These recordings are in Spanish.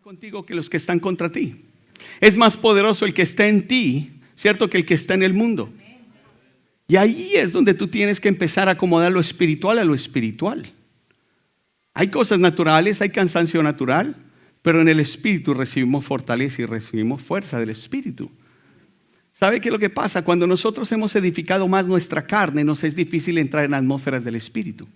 contigo que los que están contra ti. Es más poderoso el que está en ti, ¿cierto?, que el que está en el mundo. Y ahí es donde tú tienes que empezar a acomodar lo espiritual a lo espiritual. Hay cosas naturales, hay cansancio natural, pero en el espíritu recibimos fortaleza y recibimos fuerza del espíritu. ¿Sabe qué es lo que pasa? Cuando nosotros hemos edificado más nuestra carne, nos es difícil entrar en atmósferas del espíritu.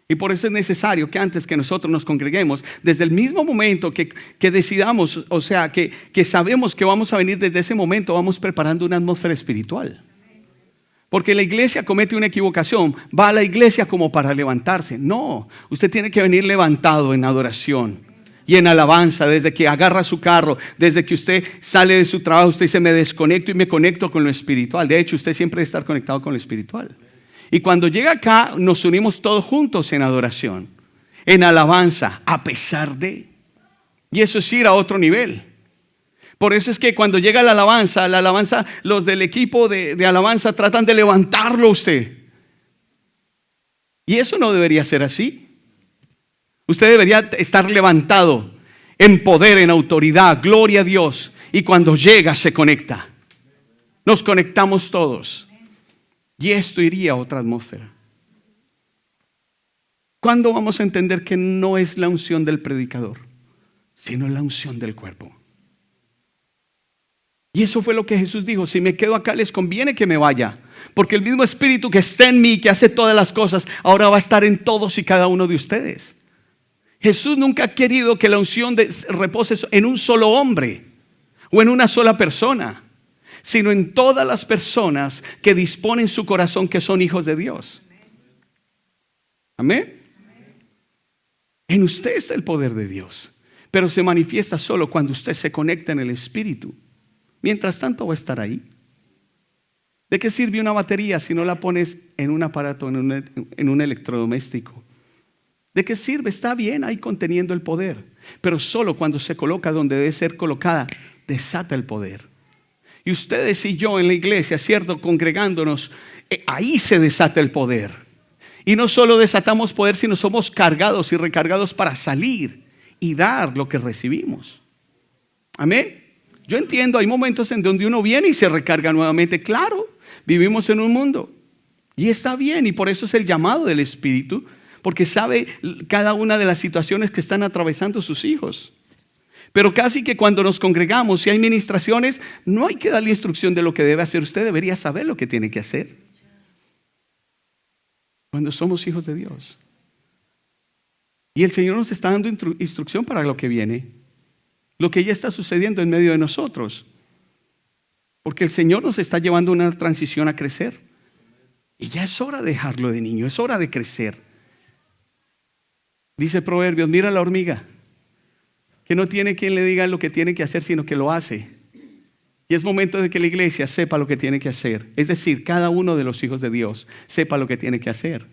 Y por eso es necesario que antes que nosotros nos congreguemos, desde el mismo momento que decidamos, o sea, que sabemos que vamos a venir, desde ese momento vamos preparando una atmósfera espiritual. Porque la iglesia comete una equivocación, va a la iglesia como para levantarse. No, usted tiene que venir levantado en adoración y en alabanza. Desde que agarra su carro, desde que usted sale de su trabajo, usted dice: me desconecto y me conecto con lo espiritual. De hecho, usted siempre debe estar conectado con lo espiritual. Y cuando llega acá, nos unimos todos juntos en adoración, en alabanza, a pesar de. Y eso es ir a otro nivel. Por eso es que cuando llega la alabanza, los del equipo de alabanza tratan de levantarlo a usted. Y eso no debería ser así. Usted debería estar levantado en poder, en autoridad, gloria a Dios. Y cuando llega, se conecta. Nos conectamos todos. Y esto iría a otra atmósfera. ¿Cuándo vamos a entender que no es la unción del predicador, sino la unción del cuerpo? Y eso fue lo que Jesús dijo: si me quedo acá, les conviene que me vaya, porque el mismo espíritu que está en mí, que hace todas las cosas, ahora va a estar en todos y cada uno de ustedes. Jesús nunca ha querido que la unción repose en un solo hombre o en una sola persona, sino en todas las personas que disponen su corazón, que son hijos de Dios. Amén. En usted está el poder de Dios, pero se manifiesta solo cuando usted se conecta en el espíritu. Mientras tanto va a estar ahí. ¿De qué sirve una batería si no la pones en un aparato, en un electrodoméstico? ¿De qué sirve? Está bien ahí conteniendo el poder, pero solo cuando se coloca donde debe ser colocada, desata el poder. Y ustedes y yo en la iglesia, ¿cierto?, congregándonos, ahí se desata el poder. Y no solo desatamos poder, sino somos cargados y recargados para salir y dar lo que recibimos. Amén. Yo entiendo, hay momentos en donde uno viene y se recarga nuevamente. Claro, vivimos en un mundo y está bien, y por eso es el llamado del Espíritu, porque sabe cada una de las situaciones que están atravesando sus hijos. Pero casi que cuando nos congregamos, si hay ministraciones, no hay que darle instrucción de lo que debe hacer. Usted debería saber lo que tiene que hacer cuando somos hijos de Dios. Y el Señor nos está dando instrucción para lo que viene, lo que ya está sucediendo en medio de nosotros, porque el Señor nos está llevando una transición a crecer. Y ya es hora de dejarlo de niño, es hora de crecer. Dice Proverbios: mira la hormiga, que no tiene quien le diga lo que tiene que hacer, sino que lo hace. Y es momento de que la iglesia sepa lo que tiene que hacer. Es decir, cada uno de los hijos de Dios sepa lo que tiene que hacer.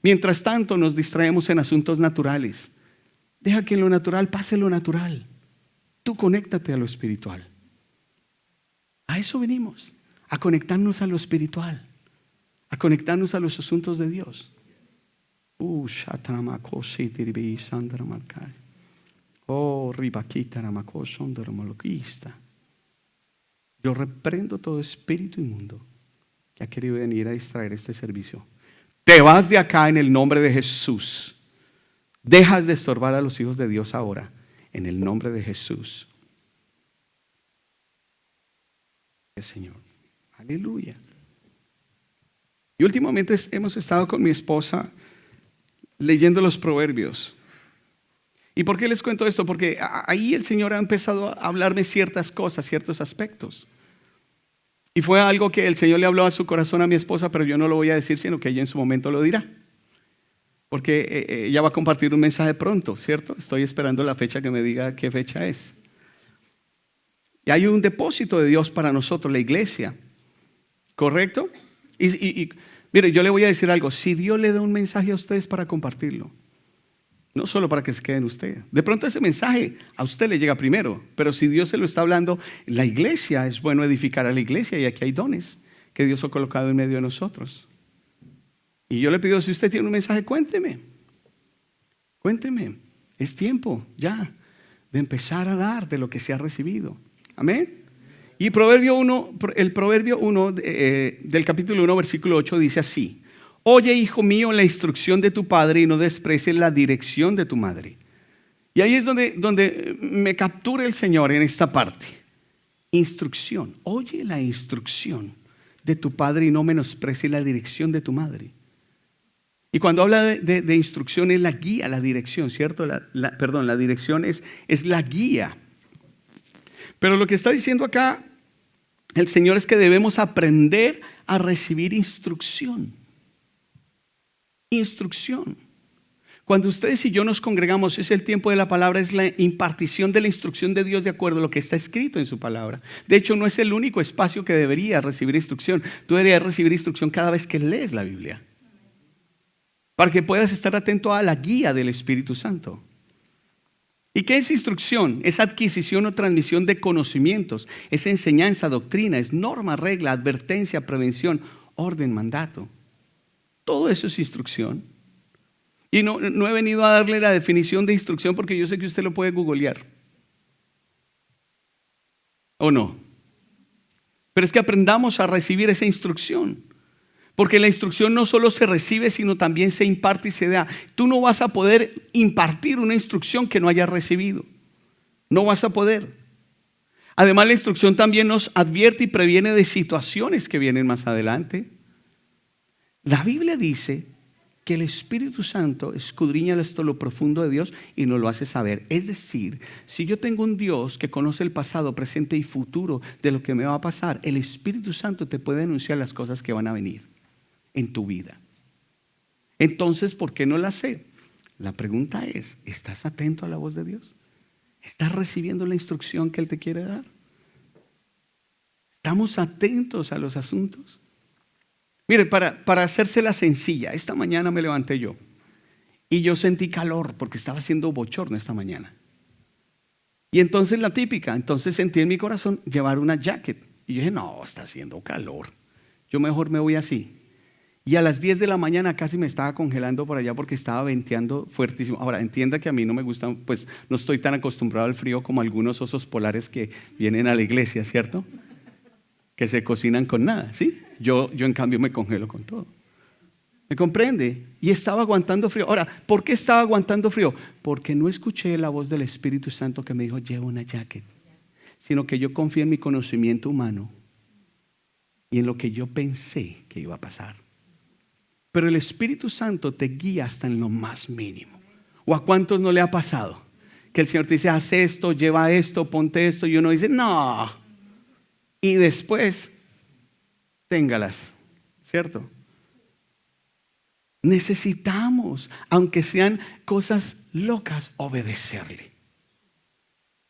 Mientras tanto nos distraemos en asuntos naturales. Deja que en lo natural pase lo natural. Tú conéctate a lo espiritual. A eso venimos, a conectarnos a lo espiritual, a conectarnos a los asuntos de Dios. Yo reprendo todo espíritu inmundo que ha querido venir a distraer este servicio. Te vas de acá en el nombre de Jesús. Dejas de estorbar a los hijos de Dios ahora, en el nombre de Jesús. Señor, aleluya. Y últimamente hemos estado con mi esposa leyendo los proverbios. ¿Y por qué les cuento esto? Porque ahí el Señor ha empezado a hablarme ciertas cosas, ciertos aspectos. Y fue algo que el Señor le habló a su corazón a mi esposa, pero yo no lo voy a decir, sino que ella en su momento lo dirá. Porque ella va a compartir un mensaje pronto, ¿cierto? Estoy esperando la fecha que me diga qué fecha es. Y hay un depósito de Dios para nosotros, la iglesia. ¿Correcto? Y mire, yo le voy a decir algo. Si Dios le da un mensaje a ustedes, para compartirlo. No solo para que se quede en usted. De pronto ese mensaje a usted le llega primero. Pero si Dios se lo está hablando, la iglesia, es bueno edificar a la iglesia. Y aquí hay dones que Dios ha colocado en medio de nosotros. Y yo le pido, si usted tiene un mensaje, cuénteme. Cuénteme. Es tiempo, ya. de empezar a dar de lo que se ha recibido. Amén. Y el Proverbio 1 del capítulo 1, versículo 8 dice así: oye, hijo mío, la instrucción de tu padre y no desprecies la dirección de tu madre. Y ahí es donde me captura el Señor en esta parte. Instrucción. Oye la instrucción de tu padre y no menosprecies la dirección de tu madre. Y cuando habla de instrucción es la guía, la dirección, ¿cierto? La dirección es la guía. Pero lo que está diciendo acá el Señor es que debemos aprender a recibir instrucción. Instrucción. Cuando ustedes y yo nos congregamos, es el tiempo de la palabra, es la impartición de la instrucción de Dios de acuerdo a lo que está escrito en su palabra. De hecho, no es el único espacio que debería recibir instrucción. Tú deberías recibir instrucción cada vez que lees la Biblia, para que puedas estar atento a la guía del Espíritu Santo. ¿Y qué es instrucción? Es adquisición o transmisión de conocimientos, es enseñanza, doctrina, es norma, regla, advertencia, prevención, orden, mandato. Todo eso es instrucción. Y no he venido a darle la definición de instrucción porque yo sé que usted lo puede googlear. ¿O no? Pero es que aprendamos a recibir esa instrucción. Porque la instrucción no solo se recibe, sino también se imparte y se da. Tú no vas a poder impartir una instrucción que no hayas recibido. No vas a poder. Además, la instrucción también nos advierte y previene de situaciones que vienen más adelante. La Biblia dice que el Espíritu Santo escudriña hasta lo profundo de Dios y nos lo hace saber. Es decir, si yo tengo un Dios que conoce el pasado, presente y futuro de lo que me va a pasar, el Espíritu Santo te puede anunciar las cosas que van a venir en tu vida. Entonces, ¿por qué no las sé? La pregunta es, ¿estás atento a la voz de Dios? ¿Estás recibiendo la instrucción que Él te quiere dar? ¿Estamos atentos a los asuntos? Mire, para hacérsela sencilla, esta mañana me levanté yo y yo sentí calor porque estaba haciendo bochorno esta mañana. Y entonces la típica, entonces sentí en mi corazón llevar una jacket. Y yo dije, no, está haciendo calor, yo mejor me voy así. Y a las 10 de la mañana casi me estaba congelando por allá porque estaba venteando fuertísimo. Ahora, entienda que a mí no me gusta, pues no estoy tan acostumbrado al frío como algunos osos polares que vienen a la iglesia, ¿cierto? Que se cocinan con nada, ¿sí? Yo en cambio me congelo con todo. ¿Me comprende? Y estaba aguantando frío. Ahora, ¿por qué estaba aguantando frío? Porque no escuché la voz del Espíritu Santo que me dijo, lleva una jacket. Sino que yo confié en mi conocimiento humano y en lo que yo pensé que iba a pasar. Pero el Espíritu Santo te guía hasta en lo más mínimo. ¿O a cuántos no le ha pasado? Que el Señor te dice, haz esto, lleva esto, ponte esto. Y uno dice, no. Y después, téngalas, ¿cierto? Necesitamos, aunque sean cosas locas, obedecerle.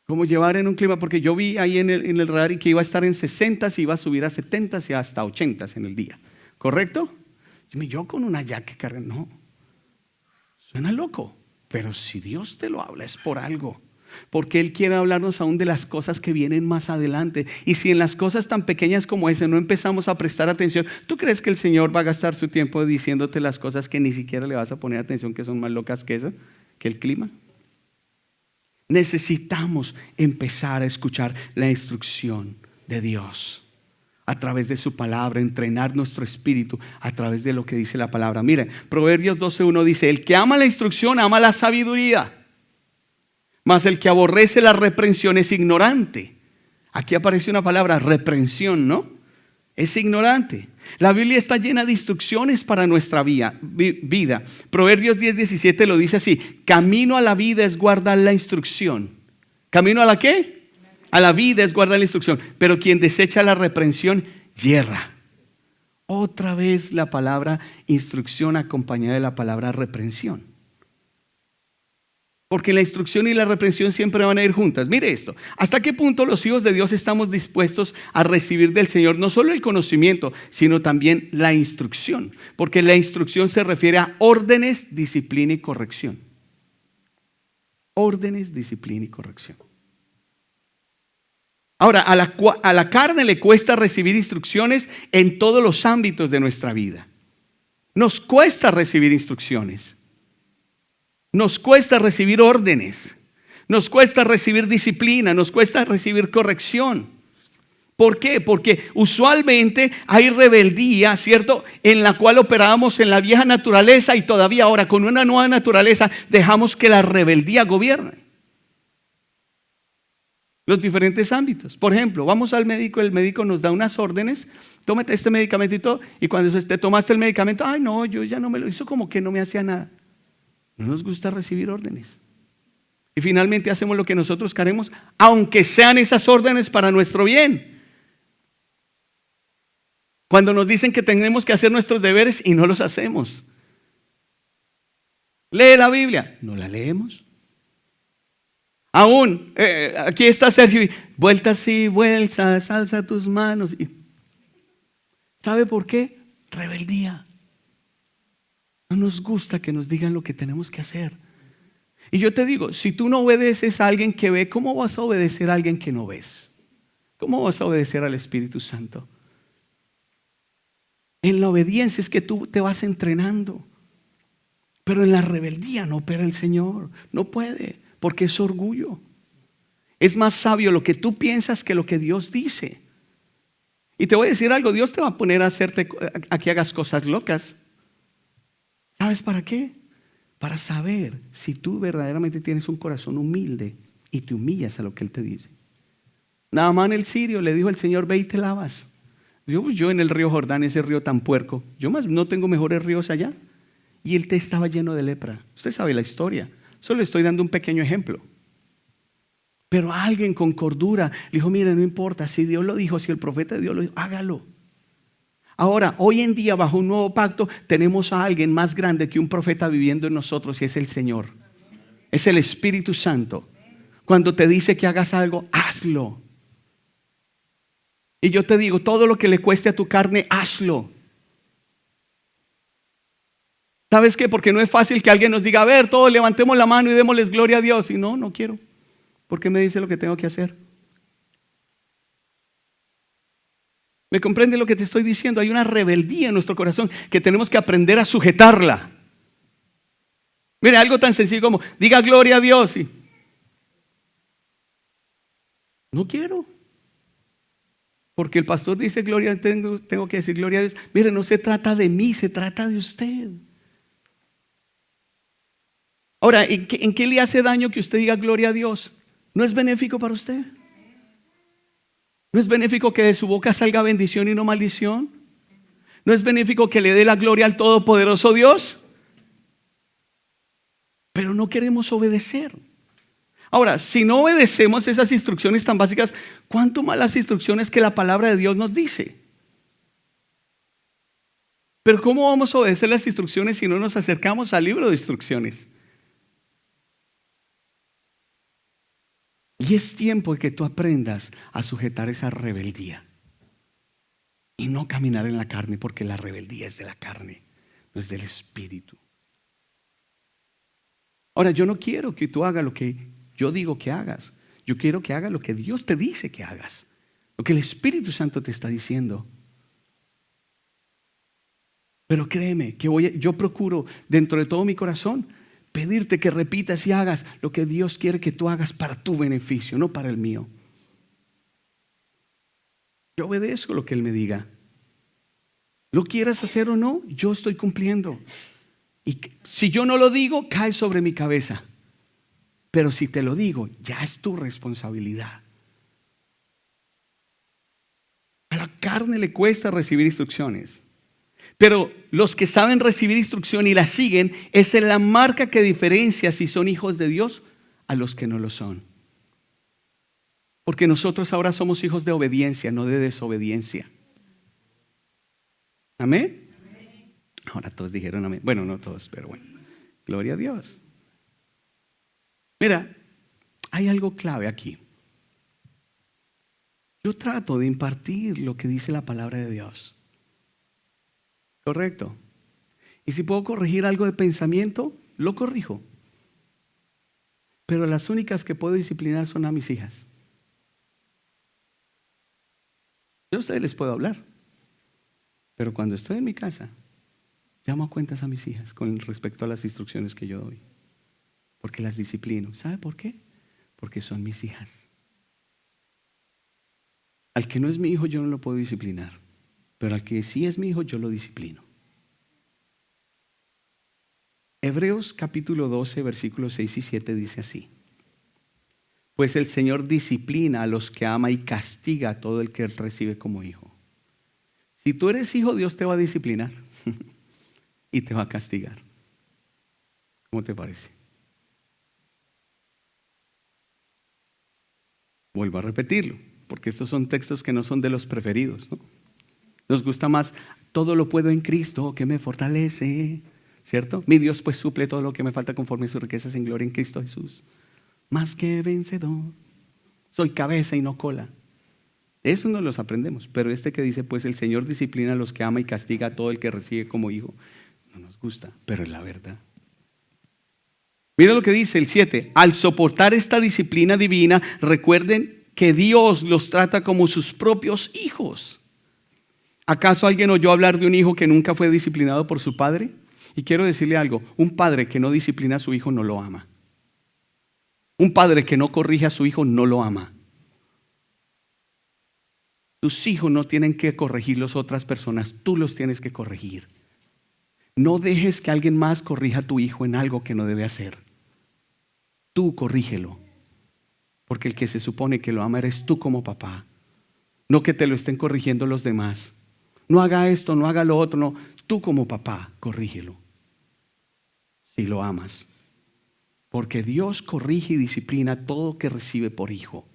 Como llevar en un clima, porque yo vi ahí en el radar que iba a estar en 60, iba a subir a 70 y hasta 80 en el día. ¿Correcto? Yo con una jacket cargada, no. Suena loco, pero si Dios te lo habla es por algo. Porque Él quiere hablarnos aún de las cosas que vienen más adelante. Y si en las cosas tan pequeñas como ese no empezamos a prestar atención, ¿tú crees que el Señor va a gastar su tiempo diciéndote las cosas que ni siquiera le vas a poner atención, que son más locas que eso, que el clima? Necesitamos empezar a escuchar la instrucción de Dios a través de su palabra, entrenar nuestro espíritu a través de lo que dice la palabra. Mira, Proverbios 12:1 dice, el que ama la instrucción ama la sabiduría, mas el que aborrece la reprensión es ignorante. Aquí aparece una palabra, reprensión, ¿no? Es ignorante. La Biblia está llena de instrucciones para nuestra vida. Proverbios 10:17 lo dice así, camino a la vida es guardar la instrucción. ¿Camino a la qué? A la vida es guardar la instrucción, pero quien desecha la reprensión, yerra. Otra vez la palabra instrucción acompañada de la palabra reprensión. Porque la instrucción y la reprensión siempre van a ir juntas. Mire esto, ¿hasta qué punto los hijos de Dios estamos dispuestos a recibir del Señor no solo el conocimiento, sino también la instrucción? Porque la instrucción se refiere a órdenes, disciplina y corrección. Órdenes, disciplina y corrección. Ahora, a la carne le cuesta recibir instrucciones en todos los ámbitos de nuestra vida. Nos cuesta recibir instrucciones. Nos cuesta recibir órdenes. Nos cuesta recibir disciplina, nos cuesta recibir corrección. ¿Por qué? Porque usualmente hay rebeldía, ¿cierto? En la cual operábamos en la vieja naturaleza y todavía ahora con una nueva naturaleza dejamos que la rebeldía gobierne los diferentes ámbitos. Por ejemplo, vamos al médico, el médico nos da unas órdenes, tómate este medicamento y todo, y cuando te tomaste el medicamento, ay no, yo ya no me lo hizo, como que no me hacía nada. No nos gusta recibir órdenes. Y finalmente hacemos lo que nosotros queremos, aunque sean esas órdenes para nuestro bien. Cuando nos dicen que tenemos que hacer nuestros deberes y no los hacemos. Lee la Biblia, no la leemos. Aún, aquí está Sergio, vueltas y vueltas, alza tus manos. ¿Sabe por qué? Rebeldía. No nos gusta que nos digan lo que tenemos que hacer. Y yo te digo, si tú no obedeces a alguien que ve, ¿cómo vas a obedecer a alguien que no ves? ¿Cómo vas a obedecer al Espíritu Santo? En la obediencia es que tú te vas entrenando. Pero en la rebeldía no opera el Señor. No puede, porque es orgullo. Es más sabio lo que tú piensas que lo que Dios dice. Y te voy a decir algo, Dios te va a poner a que hagas cosas locas. ¿Sabes para qué? Para saber si tú verdaderamente tienes un corazón humilde y te humillas a lo que Él te dice. Naamán el sirio le dijo al Señor, ve y te lavas. Yo en el río Jordán, ese río tan puerco, yo más no tengo mejores ríos allá. Y él estaba lleno de lepra. Usted sabe la historia. Solo estoy dando un pequeño ejemplo. Pero alguien con cordura le dijo, mire, no importa, si Dios lo dijo, si el profeta de Dios lo dijo, hágalo. Ahora, hoy en día, bajo un nuevo pacto, tenemos a alguien más grande que un profeta viviendo en nosotros y es el Señor. Es el Espíritu Santo. Cuando te dice que hagas algo, hazlo. Y yo te digo, todo lo que le cueste a tu carne, hazlo. ¿Sabes qué? Porque no es fácil que alguien nos diga, a ver, todos levantemos la mano y démosles gloria a Dios. Y no quiero, porque me dice lo que tengo que hacer. ¿Me comprende lo que te estoy diciendo? Hay una rebeldía en nuestro corazón que tenemos que aprender a sujetarla. Mire, algo tan sencillo como, diga gloria a Dios. Y no quiero. Porque el pastor dice, gloria, tengo que decir gloria a Dios. Mire, no se trata de mí, se trata de usted. Ahora, ¿en qué le hace daño que usted diga gloria a Dios? ¿No es benéfico para usted? ¿No es benéfico que de su boca salga bendición y no maldición? ¿No es benéfico que le dé la gloria al todopoderoso Dios? Pero no queremos obedecer. Ahora, si no obedecemos esas instrucciones tan básicas, ¿cuánto más las instrucciones que la palabra de Dios nos dice? Pero ¿cómo vamos a obedecer las instrucciones si no nos acercamos al libro de instrucciones? Y es tiempo de que tú aprendas a sujetar esa rebeldía y no caminar en la carne, porque la rebeldía es de la carne, no es del Espíritu. Ahora, yo no quiero que tú hagas lo que yo digo que hagas. Yo quiero que hagas lo que Dios te dice que hagas, lo que el Espíritu Santo te está diciendo. Pero créeme que yo procuro dentro de todo mi corazón pedirte que repitas y hagas lo que Dios quiere que tú hagas para tu beneficio, no para el mío. Yo obedezco lo que Él me diga. Lo quieras hacer o no, yo estoy cumpliendo. Y si yo no lo digo, cae sobre mi cabeza. Pero si te lo digo, ya es tu responsabilidad. A la carne le cuesta recibir instrucciones. Pero los que saben recibir instrucción y la siguen, esa es la marca que diferencia si son hijos de Dios a los que no lo son. Porque nosotros ahora somos hijos de obediencia, no de desobediencia. ¿Amén? Ahora todos dijeron amén. Bueno, no todos, pero bueno. Gloria a Dios. Mira, hay algo clave aquí. Yo trato de impartir lo que dice la palabra de Dios. Correcto. Y si puedo corregir algo de pensamiento, lo corrijo. Pero las únicas que puedo disciplinar son a mis hijas. Yo a ustedes les puedo hablar. Pero cuando estoy en mi casa, llamo a cuentas a mis hijas con respecto a las instrucciones que yo doy. Porque las disciplino. ¿Sabe por qué? porque son mis hijas. Al que no es mi hijo yo no lo puedo disciplinar, pero al que sí es mi hijo yo lo disciplino. Hebreos capítulo 12, versículos 6 y 7 dice así: pues el Señor disciplina a los que ama y castiga a todo el que él recibe como hijo. Si tú eres hijo, Dios te va a disciplinar y te va a castigar. ¿Cómo te parece? Vuelvo a repetirlo, porque estos son textos que no son de los preferidos, ¿no? Nos gusta más, todo lo puedo en Cristo que me fortalece, ¿cierto? Mi Dios pues suple todo lo que me falta conforme a sus riquezas en gloria en Cristo Jesús. Más que vencedor, soy cabeza y no cola. Eso no los aprendemos, pero este que dice, pues el Señor disciplina a los que ama y castiga a todo el que recibe como hijo, no nos gusta, pero es la verdad. Mira lo que dice el 7, al soportar esta disciplina divina, recuerden que Dios los trata como sus propios hijos. ¿Acaso alguien oyó hablar de un hijo que nunca fue disciplinado por su padre? Y quiero decirle algo, un padre que no disciplina a su hijo no lo ama. Un padre que no corrige a su hijo no lo ama. Tus hijos no tienen que corregirlos otras personas, tú los tienes que corregir. No dejes que alguien más corrija a tu hijo en algo que no debe hacer. Tú corrígelo, porque el que se supone que lo ama eres tú como papá, no que te lo estén corrigiendo los demás. No haga esto, no haga lo otro, no. Tú como papá, corrígelo, si lo amas. Porque Dios corrige y disciplina todo que recibe por hijo.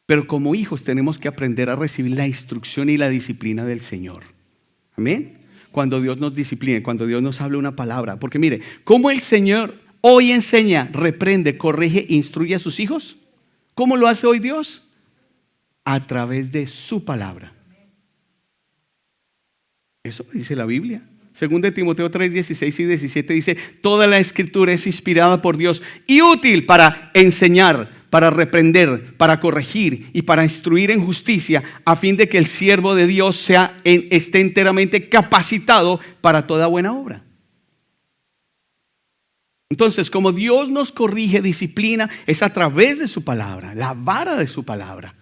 Pero como hijos tenemos que aprender a recibir la instrucción y la disciplina del Señor. Amén. Cuando Dios nos discipline, cuando Dios nos hable una palabra. Porque mire, ¿cómo el Señor hoy enseña, reprende, corrige, instruye a sus hijos? ¿Cómo lo hace hoy Dios? A través de su palabra. Eso dice la Biblia. Según de Timoteo 3, 16 y 17 dice, toda la escritura es inspirada por Dios y útil para enseñar, para reprender, para corregir y para instruir en justicia, a fin de que el siervo de Dios esté enteramente capacitado para toda buena obra. Entonces, como Dios nos corrige, disciplina, es a través de su palabra, la vara de su palabra.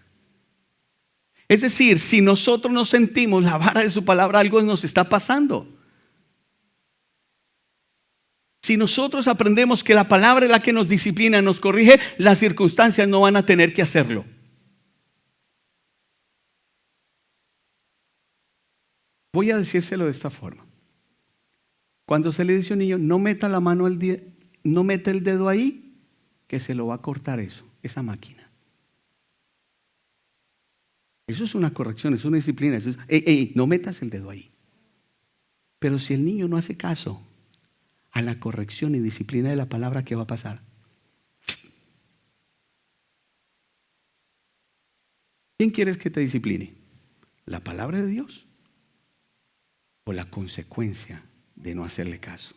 Es decir, si nosotros nos sentimos la vara de su palabra, algo nos está pasando. Si nosotros aprendemos que la palabra es la que nos disciplina, nos corrige, las circunstancias no van a tener que hacerlo. Voy a decírselo de esta forma. Cuando se le dice a un niño, no meta la mano no meta el dedo ahí, que se lo va a cortar esa máquina. Eso es una corrección, es una disciplina. Eso es, no metas el dedo ahí. Pero si el niño no hace caso a la corrección y disciplina de la palabra, ¿qué va a pasar? ¿Quién quieres que te discipline? ¿La palabra de Dios o la consecuencia de no hacerle caso?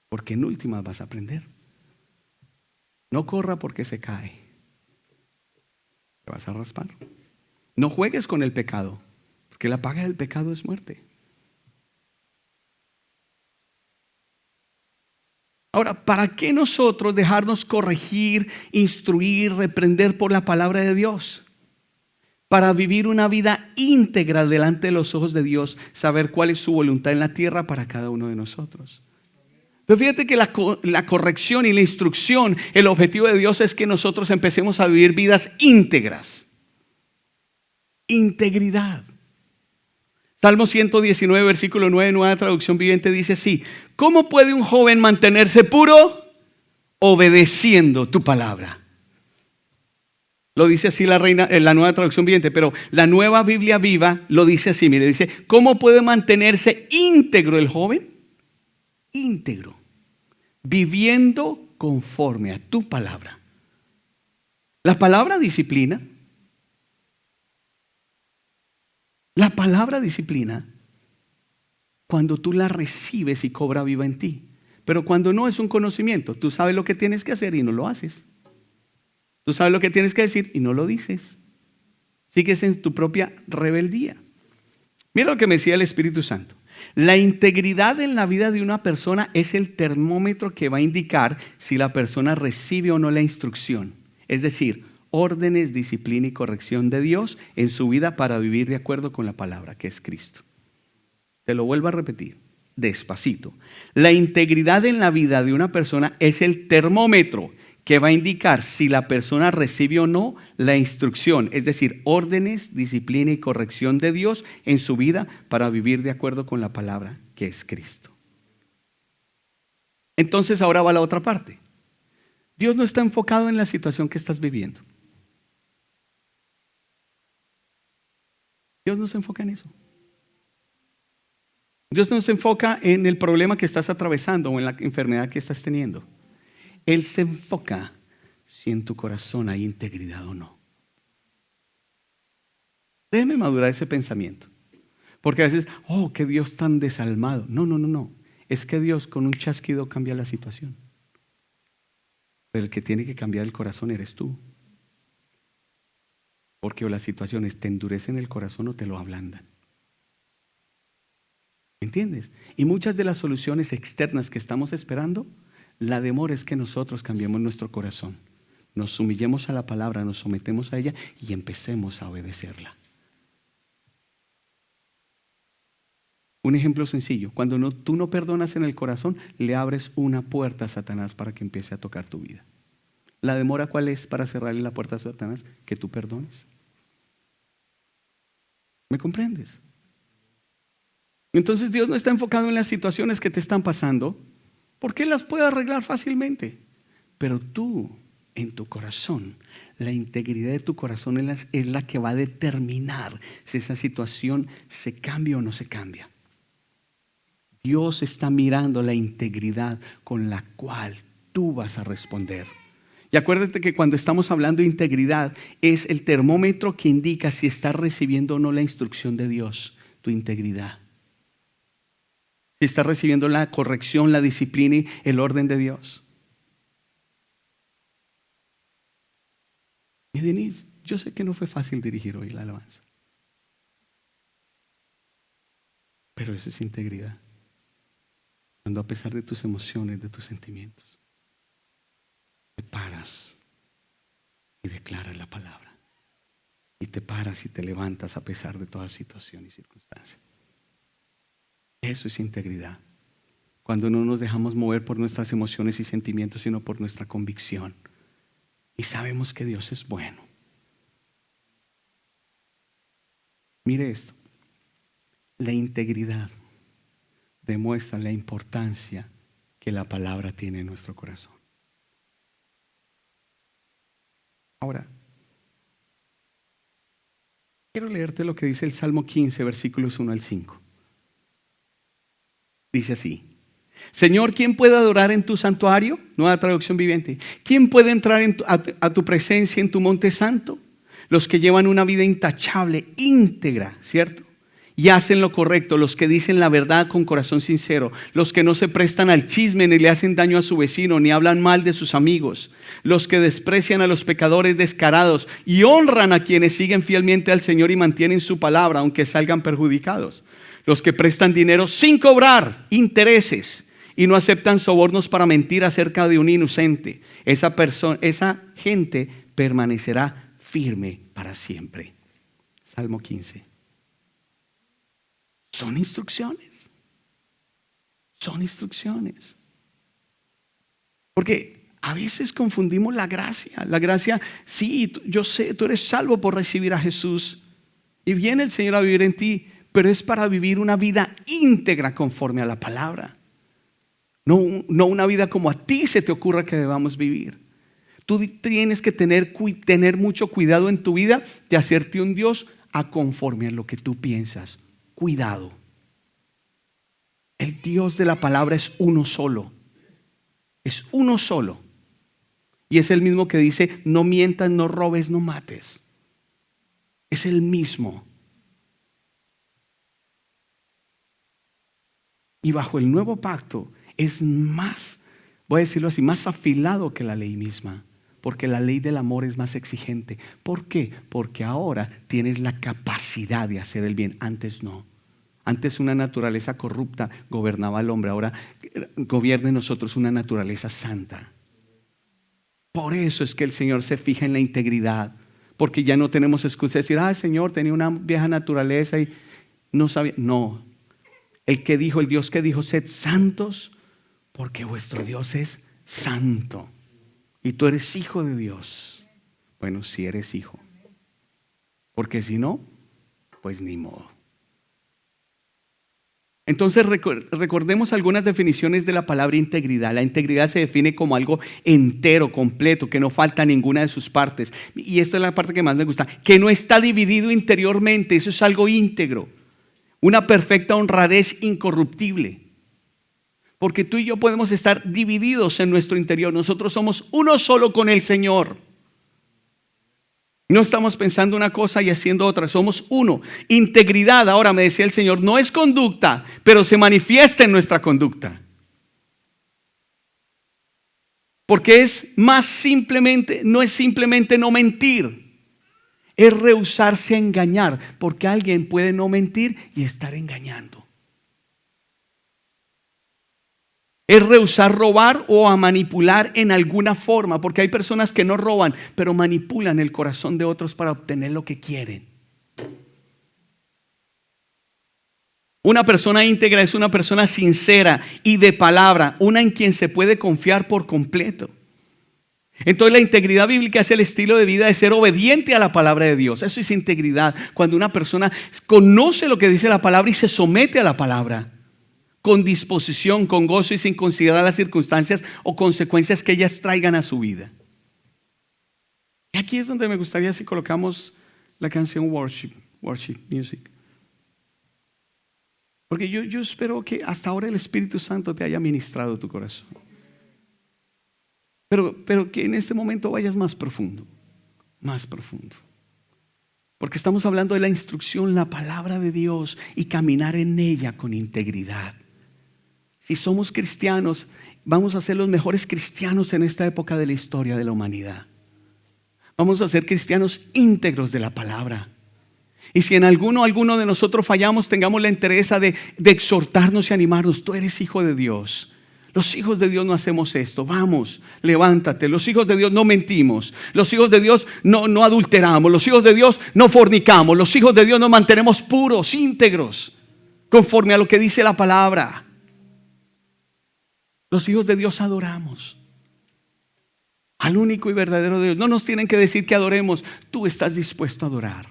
Porque en últimas vas a aprender. No corra porque se cae. Te vas a raspar. No juegues con el pecado, porque la paga del pecado es muerte. Ahora, ¿para qué nosotros dejarnos corregir, instruir, reprender por la palabra de Dios? Para vivir una vida íntegra delante de los ojos de Dios, saber cuál es su voluntad en la tierra para cada uno de nosotros. Pero fíjate que la corrección y la instrucción, el objetivo de Dios es que nosotros empecemos a vivir vidas íntegras. Integridad. Salmo 119, versículo 9, nueva traducción viviente, dice así: ¿cómo puede un joven mantenerse puro? Obedeciendo tu palabra. Lo dice así la nueva traducción viviente, pero la nueva Biblia viva lo dice así, mire, dice, ¿cómo puede mantenerse íntegro el joven? Íntegro, viviendo conforme a tu palabra. La palabra disciplina. La palabra disciplina, cuando tú la recibes y cobra viva en ti. Pero cuando no es un conocimiento, tú sabes lo que tienes que hacer y no lo haces. Tú sabes lo que tienes que decir y no lo dices. Sigues en tu propia rebeldía. Mira lo que me decía el Espíritu Santo. La integridad en la vida de una persona es el termómetro que va a indicar si la persona recibe o no la instrucción. Es decir, órdenes, disciplina y corrección de Dios en su vida para vivir de acuerdo con la palabra que es Cristo. Te lo vuelvo a repetir, despacito. La integridad en la vida de una persona es el termómetro que va a indicar si la persona recibe o no la instrucción, es decir, órdenes, disciplina y corrección de Dios en su vida para vivir de acuerdo con la palabra que es Cristo. Entonces ahora va la otra parte. Dios no está enfocado en la situación que estás viviendo. Dios no se enfoca en eso. Dios no se enfoca en el problema que estás atravesando o en la enfermedad que estás teniendo. Él se enfoca si en tu corazón hay integridad o no. Déjeme madurar ese pensamiento. Porque a veces, oh, qué Dios tan desalmado. No. Es que Dios con un chasquido cambia la situación. Pero el que tiene que cambiar el corazón eres tú. Porque o las situaciones te endurecen el corazón o te lo ablandan. ¿Entiendes? Y muchas de las soluciones externas que estamos esperando, la demora es que nosotros cambiemos nuestro corazón. Nos humillemos a la palabra, nos sometemos a ella y empecemos a obedecerla. Un ejemplo sencillo, cuando tú no perdonas en el corazón, le abres una puerta a Satanás para que empiece a tocar tu vida. ¿La demora cuál es para cerrarle la puerta a Satanás? Que tú perdones. ¿Me comprendes? Entonces Dios no está enfocado en las situaciones que te están pasando, porque Él las puede arreglar fácilmente. Pero tú, en tu corazón, la integridad de tu corazón es la que va a determinar si esa situación se cambia o no se cambia. Dios está mirando la integridad con la cual tú vas a responder. Y acuérdate que cuando estamos hablando de integridad, es el termómetro que indica si estás recibiendo o no la instrucción de Dios, tu integridad. Si estás recibiendo la corrección, la disciplina y el orden de Dios. Y Denise, yo sé que no fue fácil dirigir hoy la alabanza. Pero eso es integridad. Cuando a pesar de tus emociones, de tus sentimientos, te paras y declaras la palabra. Y te paras y te levantas a pesar de toda situación y circunstancia. Eso es integridad. Cuando no nos dejamos mover por nuestras emociones y sentimientos, sino por nuestra convicción. Y sabemos que Dios es bueno. Mire esto. La integridad demuestra la importancia que la palabra tiene en nuestro corazón. Ahora, quiero leerte lo que dice el Salmo 15, versículos 1 al 5. Dice así: Señor, ¿quién puede adorar en tu santuario? Nueva traducción viviente. ¿Quién puede entrar a tu presencia en tu monte santo? Los que llevan una vida intachable, íntegra, ¿cierto? Y hacen lo correcto, los que dicen la verdad con corazón sincero, los que no se prestan al chisme ni le hacen daño a su vecino, ni hablan mal de sus amigos, los que desprecian a los pecadores descarados y honran a quienes siguen fielmente al Señor y mantienen su palabra aunque salgan perjudicados, los que prestan dinero sin cobrar intereses y no aceptan sobornos para mentir acerca de un inocente. Esa gente permanecerá firme para siempre. Salmo 15. Son instrucciones. Son instrucciones. Porque a veces confundimos la gracia. La gracia, sí, yo sé, tú eres salvo por recibir a Jesús. Y viene el Señor a vivir en ti, pero es para vivir una vida íntegra conforme a la palabra. No una vida como a ti se te ocurra que debamos vivir. Tú tienes que tener mucho cuidado en tu vida de hacerte un Dios a conforme a lo que tú piensas. Cuidado. El Dios de la palabra es uno solo. Es uno solo. Y es el mismo que dice: no mientas, no robes, no mates. Es el mismo. Y bajo el nuevo pacto es más, voy a decirlo así, más afilado que la ley misma. Porque la ley del amor es más exigente. ¿Por qué? Porque ahora tienes la capacidad de hacer el bien. Antes no. Antes una naturaleza corrupta gobernaba al hombre, ahora gobierna en nosotros una naturaleza santa. Por eso es que el Señor se fija en la integridad, porque ya no tenemos excusa de decir, Señor, tenía una vieja naturaleza y no sabía. No, el Dios que dijo, sed santos, porque vuestro Dios es santo. Y tú eres hijo de Dios. Bueno, si eres hijo. Porque si no, pues ni modo. Entonces recordemos algunas definiciones de la palabra integridad. La integridad se define como algo entero, completo, que no falta ninguna de sus partes. Y esta es la parte que más me gusta, que no está dividido interiormente. Eso es algo íntegro. Una perfecta honradez incorruptible. Porque tú y yo podemos estar divididos en nuestro interior. Nosotros somos uno solo con el Señor. No estamos pensando una cosa y haciendo otra, somos uno. Integridad, ahora me decía el Señor, no es conducta, pero se manifiesta en nuestra conducta. Porque no es simplemente no mentir, es rehusarse a engañar, porque alguien puede no mentir y estar engañando. Es rehusar robar o a manipular en alguna forma, porque hay personas que no roban, pero manipulan el corazón de otros para obtener lo que quieren. Una persona íntegra es una persona sincera y de palabra, una en quien se puede confiar por completo. Entonces la integridad bíblica es el estilo de vida de ser obediente a la palabra de Dios. Eso es integridad, cuando una persona conoce lo que dice la palabra y se somete a la palabra. Con disposición, con gozo y sin considerar las circunstancias o consecuencias que ellas traigan a su vida. Y aquí es donde me gustaría si colocamos la canción Worship Music. Porque yo espero que hasta ahora el Espíritu Santo te haya ministrado tu corazón. Pero que en este momento vayas más profundo, más profundo. Porque estamos hablando de la instrucción, la palabra de Dios y caminar en ella con integridad. Si somos cristianos, vamos a ser los mejores cristianos en esta época de la historia de la humanidad. Vamos a ser cristianos íntegros de la palabra. Y si en alguno de nosotros fallamos, tengamos la entereza de exhortarnos y animarnos. Tú eres hijo de Dios. Los hijos de Dios no hacemos esto. Vamos, levántate. Los hijos de Dios no mentimos. Los hijos de Dios no adulteramos. Los hijos de Dios no fornicamos. Los hijos de Dios nos mantenemos puros, íntegros, conforme a lo que dice la palabra. Los hijos de Dios adoramos al único y verdadero Dios. No nos tienen que decir que adoremos. Tú estás dispuesto a adorar.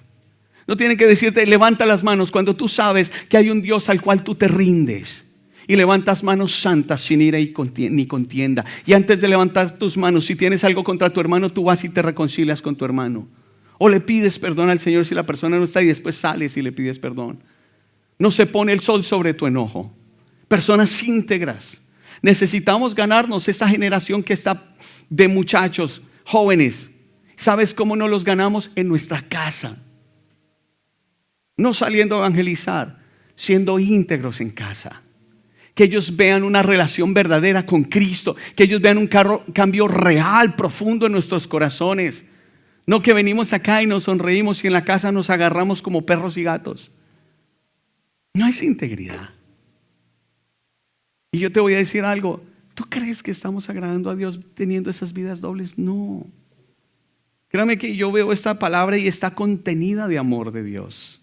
No tienen que decirte levanta las manos cuando tú sabes que hay un Dios al cual tú te rindes. Y levantas manos santas sin ira ni contienda. Y antes de levantar tus manos, si tienes algo contra tu hermano, tú vas y te reconcilias con tu hermano. O le pides perdón al Señor si la persona no está y después sales y le pides perdón. No se pone el sol sobre tu enojo. Personas íntegras. Necesitamos ganarnos esta generación que está de muchachos jóvenes. ¿Sabes cómo nos los ganamos? En nuestra casa. No saliendo a evangelizar, siendo íntegros en casa. Que ellos vean una relación verdadera con Cristo. Que ellos vean un cambio real, profundo en nuestros corazones. No que venimos acá y nos sonreímos y en la casa nos agarramos como perros y gatos. No es integridad. Y yo te voy a decir algo. ¿Tú crees que estamos agradando a Dios teniendo esas vidas dobles? No. Créame que yo veo esta palabra y está contenida de amor de Dios.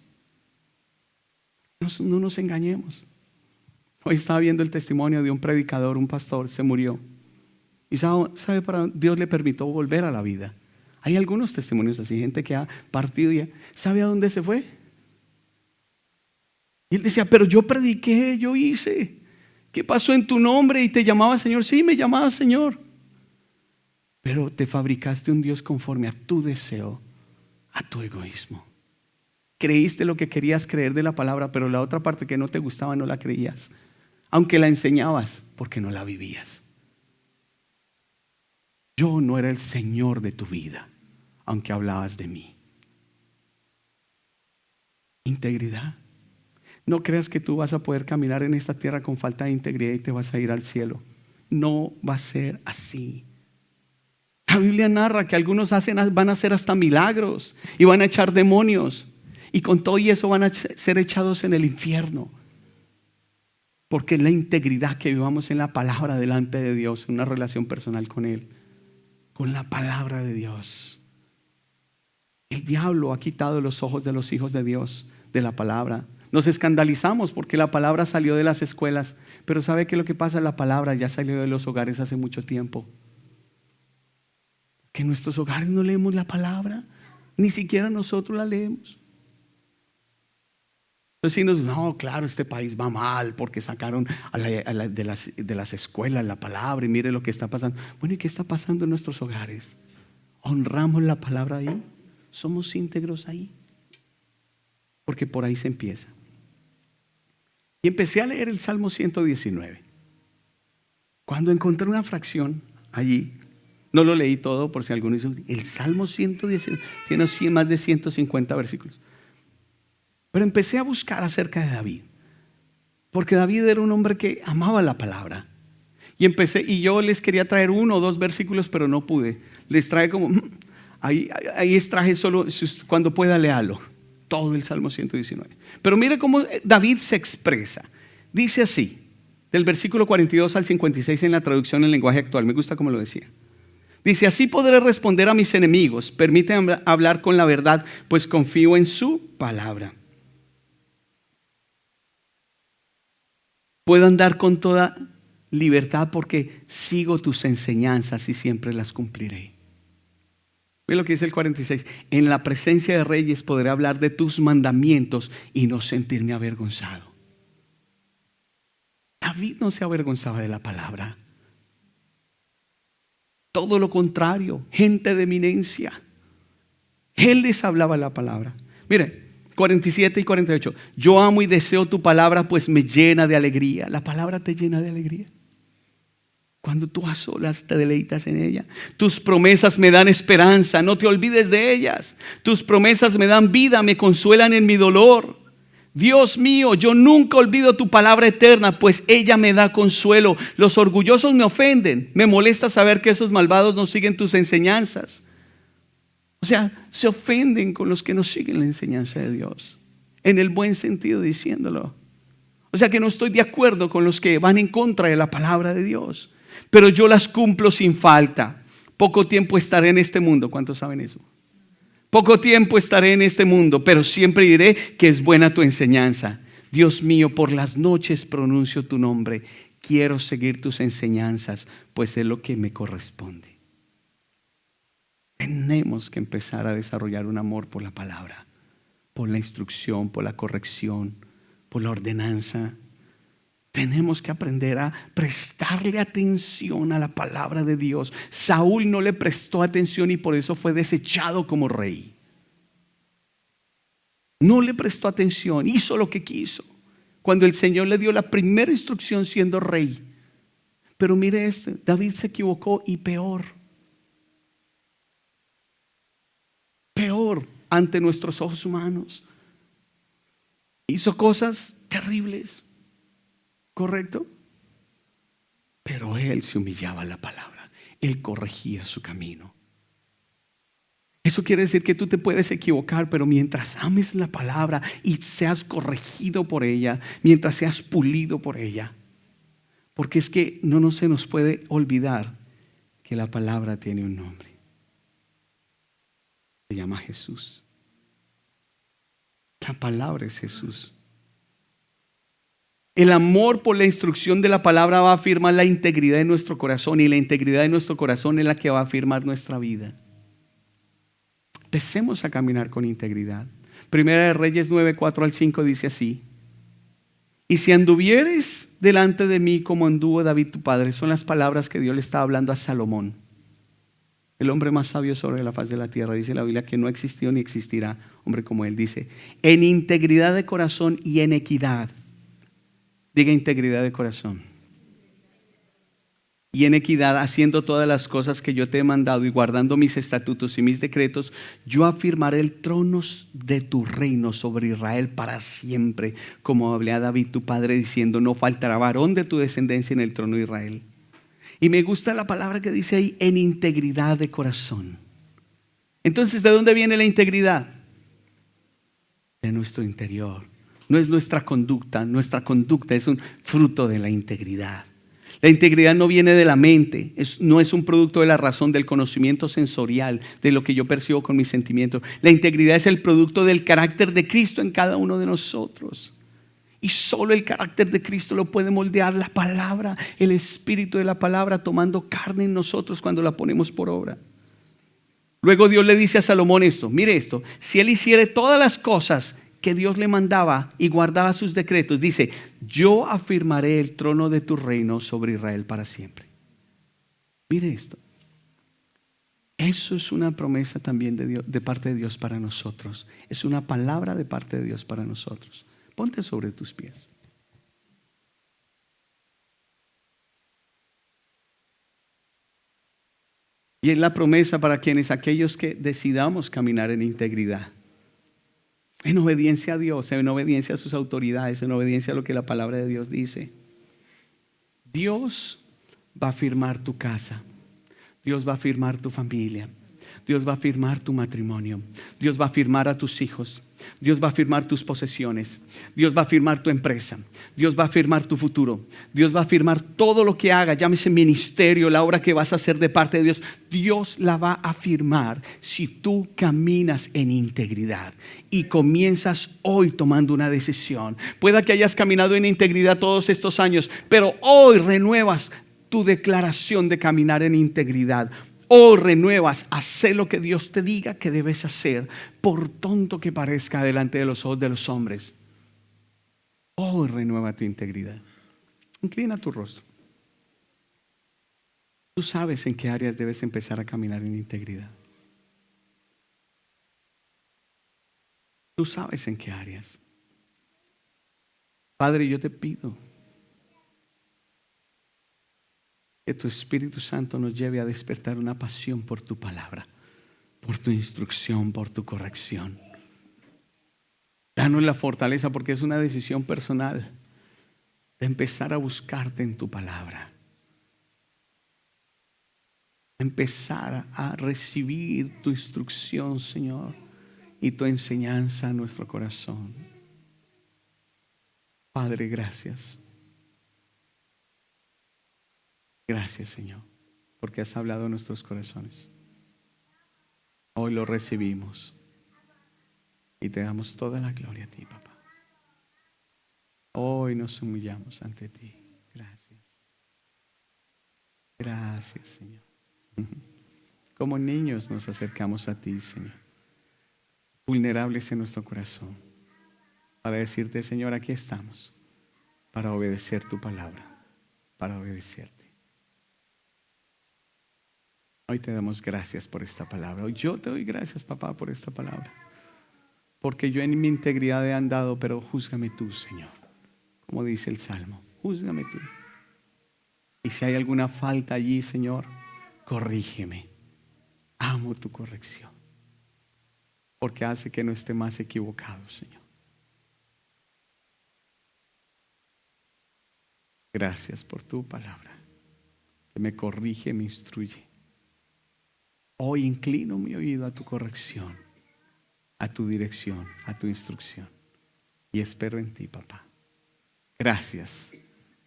No nos engañemos. Hoy estaba viendo el testimonio de un predicador, un pastor, se murió. Y sabe, para Dios le permitió volver a la vida. Hay algunos testimonios así, gente que ha partido y ¿sabe a dónde se fue? Y él decía, pero yo prediqué, yo hice. ¿Qué pasó en tu nombre? Y te llamaba Señor. Sí, me llamaba Señor. Pero te fabricaste un Dios conforme a tu deseo, a tu egoísmo. Creíste lo que querías creer de la palabra, pero la otra parte que no te gustaba no la creías. Aunque la enseñabas, porque no la vivías. Yo no era el Señor de tu vida, aunque hablabas de mí. Integridad. No creas que tú vas a poder caminar en esta tierra con falta de integridad y te vas a ir al cielo. No va a ser así. La Biblia narra que algunos van a hacer hasta milagros y van a echar demonios. Y con todo y eso van a ser echados en el infierno. Porque es la integridad que vivamos en la palabra delante de Dios, en una relación personal con Él, con la palabra de Dios. El diablo ha quitado los ojos de los hijos de Dios de la palabra. Nos escandalizamos porque la palabra salió de las escuelas, pero ¿sabe qué es lo que pasa? La palabra ya salió de los hogares hace mucho tiempo. Que en nuestros hogares no leemos la palabra, ni siquiera nosotros la leemos. Entonces si nos, no, claro, este país va mal porque sacaron de las escuelas la palabra y mire lo que está pasando. Bueno, ¿y qué está pasando en nuestros hogares? ¿Honramos la palabra ahí? ¿Somos íntegros ahí? Porque por ahí se empieza. Y empecé a leer el Salmo 119. Cuando encontré una fracción allí, no lo leí todo por si alguno hizo, el Salmo 119 tiene más de 150 versículos. Pero empecé a buscar acerca de David, porque David era un hombre que amaba la palabra. Y yo les quería traer 1 o 2 versículos, pero no pude. Les traje ahí extraje solo, cuando pueda léalo, todo el Salmo 119. Pero mire cómo David se expresa. Dice así, del versículo 42 al 56 en la traducción en lenguaje actual. Me gusta cómo lo decía. Dice, así podré responder a mis enemigos. Permíteme hablar con la verdad, pues confío en su palabra. Puedo andar con toda libertad porque sigo tus enseñanzas y siempre las cumpliré. Ve lo que dice el 46. En la presencia de reyes podré hablar de tus mandamientos y no sentirme avergonzado. David no se avergonzaba de la palabra. Todo lo contrario, gente de eminencia. Él les hablaba la palabra. Mire, 47 y 48. Yo amo y deseo tu palabra, pues me llena de alegría. La palabra te llena de alegría. Cuando tú a solas te deleitas en ella. Tus promesas me dan esperanza, no te olvides de ellas. Tus promesas me dan vida, me consuelan en mi dolor. Dios mío, yo nunca olvido tu palabra eterna, pues ella me da consuelo. Los orgullosos me ofenden. Me molesta saber que esos malvados no siguen tus enseñanzas. O sea, se ofenden con los que no siguen la enseñanza de Dios, en el buen sentido diciéndolo. O sea que no estoy de acuerdo con los que van en contra de la palabra de Dios, pero yo las cumplo sin falta. Poco tiempo estaré en este mundo. ¿Cuántos saben eso? Poco tiempo estaré en este mundo, pero siempre diré que es buena tu enseñanza. Dios mío, por las noches pronuncio tu nombre. Quiero seguir tus enseñanzas, pues es lo que me corresponde. Tenemos que empezar a desarrollar un amor por la palabra, por la instrucción, por la corrección, por la ordenanza. Tenemos que aprender a prestarle atención a la palabra de Dios. Saúl no le prestó atención y por eso fue desechado como rey. No le prestó atención, hizo lo que quiso. Cuando el Señor le dio la primera instrucción siendo rey. Pero mire David se equivocó y peor ante nuestros ojos humanos. Hizo cosas terribles, ¿correcto? Pero él se humillaba a la palabra, él corregía su camino. Eso quiere decir que tú te puedes equivocar, pero mientras ames la palabra y seas corregido por ella, mientras seas pulido por ella, porque es que no se nos puede olvidar que la palabra tiene un nombre. Se llama Jesús. La palabra es Jesús. El amor por la instrucción de la palabra va a afirmar la integridad de nuestro corazón, y la integridad de nuestro corazón es la que va a afirmar nuestra vida. Empecemos a caminar con integridad. Primera de Reyes 9, 4 al 5 dice así: y si anduvieres delante de mí como anduvo David tu padre. Son las palabras que Dios le estaba hablando a Salomón, el hombre más sabio sobre la faz de la tierra. Dice la Biblia que no existió ni existirá hombre como él. Dice, en integridad de corazón y en equidad. Diga integridad de corazón. Y en equidad, haciendo todas las cosas que yo te he mandado y guardando mis estatutos y mis decretos, yo afirmaré el trono de tu reino sobre Israel para siempre, como hablé a David tu padre, diciendo, no faltará varón de tu descendencia en el trono de Israel. Y me gusta la palabra que dice ahí, en integridad de corazón. Entonces, ¿de dónde viene la integridad? De nuestro interior, no es nuestra conducta es un fruto de la integridad. La integridad no viene de la mente, no es un producto de la razón, del conocimiento sensorial, de lo que yo percibo con mis sentimientos. La integridad es el producto del carácter de Cristo en cada uno de nosotros. Y solo el carácter de Cristo lo puede moldear la palabra, el espíritu de la palabra tomando carne en nosotros cuando la ponemos por obra. Luego Dios le dice a Salomón esto, mire esto, si él hiciere todas las cosas que Dios le mandaba y guardaba sus decretos, dice, yo afirmaré el trono de tu reino sobre Israel para siempre. Mire esto. Eso es una promesa también de Dios, de parte de Dios para nosotros. Es una palabra de parte de Dios para nosotros. Ponte sobre tus pies. Y es la promesa para aquellos que decidamos caminar en integridad, en obediencia a Dios, en obediencia a sus autoridades, en obediencia a lo que la palabra de Dios dice. Dios va a firmar tu casa, Dios va a firmar tu familia, Dios va a firmar tu matrimonio, Dios va a firmar a tus hijos, Dios va a firmar tus posesiones, Dios va a firmar tu empresa, Dios va a firmar tu futuro, Dios va a firmar todo lo que haga, llámese ministerio, la obra que vas a hacer de parte de Dios. Dios la va a firmar si tú caminas en integridad y comienzas hoy tomando una decisión. Pueda que hayas caminado en integridad todos estos años, pero hoy renuevas tu declaración de caminar en integridad. Hoy renuevas, hacer lo que Dios te diga que debes hacer, por tonto que parezca delante de los ojos de los hombres. Hoy renueva tu integridad. Inclina tu rostro. Tú sabes en qué áreas debes empezar a caminar en integridad. Tú sabes en qué áreas. Padre, yo te pido que tu Espíritu Santo nos lleve a despertar una pasión por tu palabra, por tu instrucción, por tu corrección. Danos la fortaleza, porque es una decisión personal, de empezar a buscarte en tu palabra. Empezar a recibir tu instrucción, Señor, y tu enseñanza a nuestro corazón. Padre, gracias. Gracias, Señor, porque has hablado a nuestros corazones. Hoy lo recibimos y te damos toda la gloria a ti, papá. Hoy nos humillamos ante ti. Gracias. Gracias, Señor. Como niños nos acercamos a ti, Señor, vulnerables en nuestro corazón, para decirte, Señor, aquí estamos, para obedecer tu palabra, para obedecerte. Hoy te damos gracias por esta palabra. Hoy yo te doy gracias, papá, por esta palabra. Porque yo en mi integridad he andado, pero júzgame tú, Señor. Como dice el Salmo, júzgame tú. Y si hay alguna falta allí, Señor, corrígeme. Amo tu corrección, porque hace que no esté más equivocado, Señor. Gracias por tu palabra, que me corrige, me instruye. Hoy inclino mi oído a tu corrección, a tu dirección, a tu instrucción, y espero en ti, papá. Gracias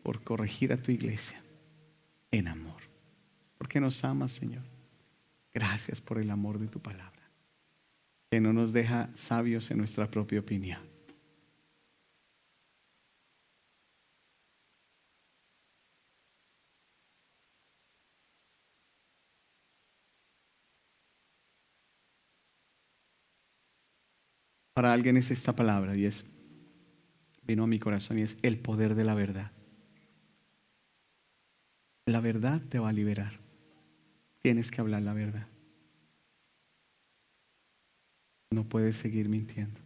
por corregir a tu iglesia en amor, porque nos amas, Señor. Gracias por el amor de tu palabra, que no nos deja sabios en nuestra propia opinión. Para alguien es esta palabra y vino a mi corazón y es el poder de la verdad. La verdad te va a liberar. Tienes que hablar la verdad. No puedes seguir mintiendo.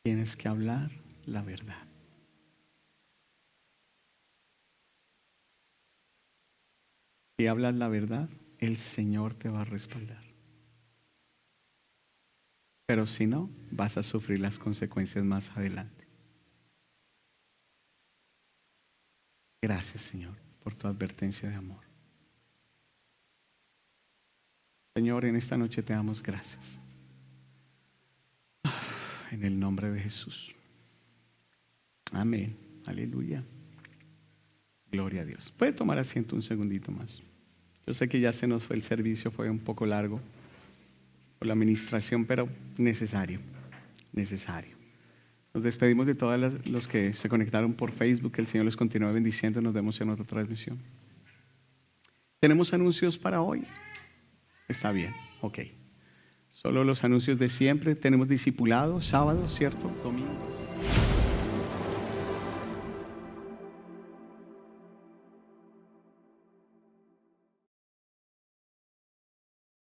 Tienes que hablar la verdad. Si hablas la verdad, el Señor te va a respaldar. Pero si no, vas a sufrir las consecuencias más adelante. Gracias, Señor, por tu advertencia de amor. Señor, en esta noche te damos gracias. En el nombre de Jesús. Amén. Aleluya. Gloria a Dios. Puede tomar asiento un segundito más. Yo sé que ya se nos fue el servicio, fue un poco largo por la administración, pero necesario. Nos despedimos de todos los que se conectaron por Facebook. Que el Señor les continúe bendiciendo. Nos vemos en otra transmisión. ¿Tenemos anuncios para hoy? Está bien, ok. Solo los anuncios de siempre. Tenemos discipulado, sábado, ¿cierto? Domingo.